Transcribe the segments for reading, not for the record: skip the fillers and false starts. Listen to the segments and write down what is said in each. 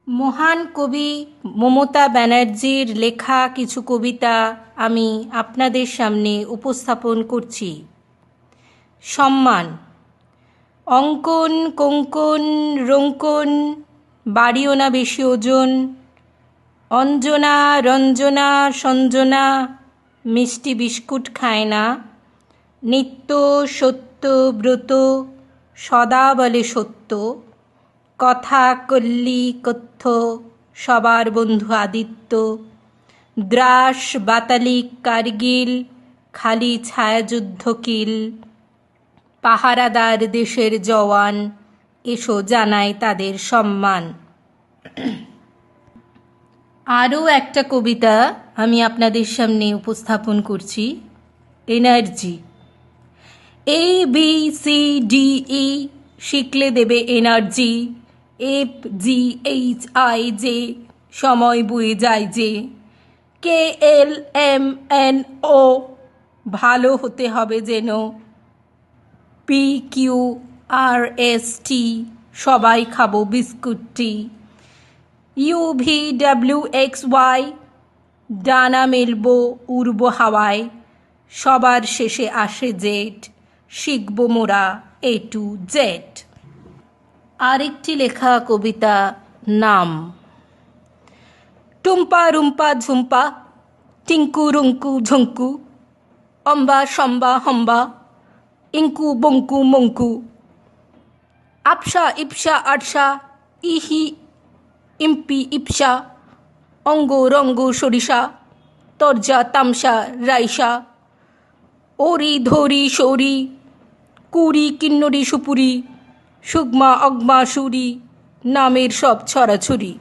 মহান কবি মমতা ব্যানার্জির লেখা কিছু কবিতা আমি আপনাদের সামনে উপস্থাপন করছি। সম্মান। অঙ্কন কঙ্কন রঙ্কন, বাড়িও না বেশি ওজন, অঞ্জনা রঞ্জনা সঞ্জনা, মিষ্টি বিস্কুট খায় না, নিত্য সত্য ব্রত, সদা বলে সত্য, কথা কল্লি কথ্য, সবার বন্ধু আদিত্য, দ্রাস বাতালিক কার্গিল, খালি ছায়াযুদ্ধ কিল, পাহারাদার দেশের জওয়ান, এসো জানাই তাদের সম্মান। আরও একটা কবিতা আমি আপনাদের সামনে উপস্থাপন করছি। এনার্জি। ABCDE শিখলে দেবে এনার্জি, FGHIJ সময় বয়ে যায় যে, KLMNO ভালো হতে হবে যেন, PQRST সবাই খাবো বিস্কুটটি, UVWXY ডানা মেলবো উড়বো হাওয়ায়, সবার শেষে আসে জেট, শিখব মোরা A to Z। আরেকটি লেখা কবিতা নাম। টুম্পা রুম্পা ঝুম্পা, টিঙ্কু রুঙ্কু ঝুঙ্কু, অম্বা সম্বা হম্বা, ইঙ্কু বঙ্কু মঙ্কু, আপসা ইপসা আটসা, ইহি ইম্পি ইপসা, অঙ্গ রঙ্গ সরিষা, তরজা তামসা রাইসা, ওরি ধরি সরি, কুড়ি কিন্নরি সুপুরি, সুগমা অগমা সুরি, নামের সব ছড়াছড়ি।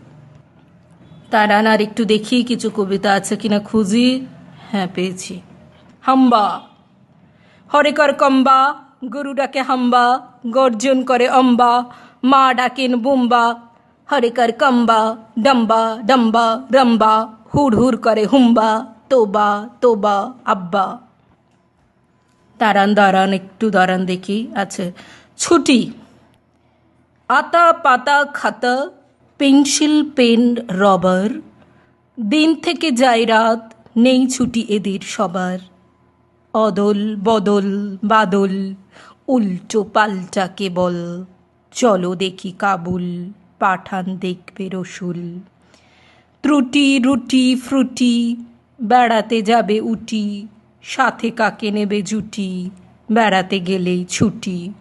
তারান আর একটু দেখি কিছু কবিতা আছে কিনা খুঁজি। হ্যাঁ, পেয়েছি। হাম্বা। হরেকর কম্বা, গরু ডাকে হাম্বা, গর্জন করে অম্বা, মা ডাকেন বোম্বা, হরেকর কম্বা, ডম্বা ডম্বা রম্বা, হুড় হুড় করে হুম্বা, তোবা তোবা আব্বা। দাঁড়ান একটু দাঁড়ান দেখি। আছে ছুটি। আতা পাতা খাতা, পেন্সিল পেন রবার, দিন থেকে যায় রাত, নেই ছুটি এদের সবার, অদল বদল বাদল, উল্টো পাল্টা কেবল, চলো দেখি কাবুল, পাঠান দেখবে রসুল, ত্রুটি রুটি ফ্রুটি, বেড়াতে যাবে উটি, সাথে কাকে নেবে জুটি, বেড়াতে গেলেই ছুটি।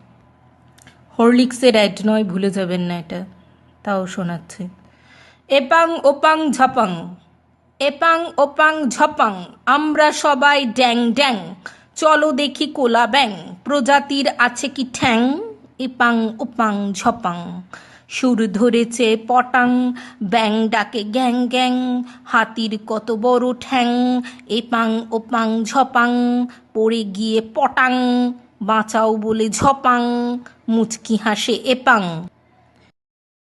হরলিক্সের অ্যাড নয়, ভুলে যাবেন না এটা, তাও শোনাচ্ছে। এপাং ওপাং ঝপাং, এপাং ওপাং ঝপাং, আমরা সবাই ড্যাং ড্যাং, চলো দেখি কোলা ব্যাং, প্রজাতির আছে কি ঠ্যাং, এপাং ওপাং ঝপাং, সুর ধরেছে পটাং, ব্যাং ডাকে গ্যাং গ্যাং, হাতির কত বড় ঠ্যাং, এপাং ওপাং ঝপাং, পড়ে গিয়ে পটাং, বাঁচাও বলে ঝপাং, মুচকি হাসে এপাং।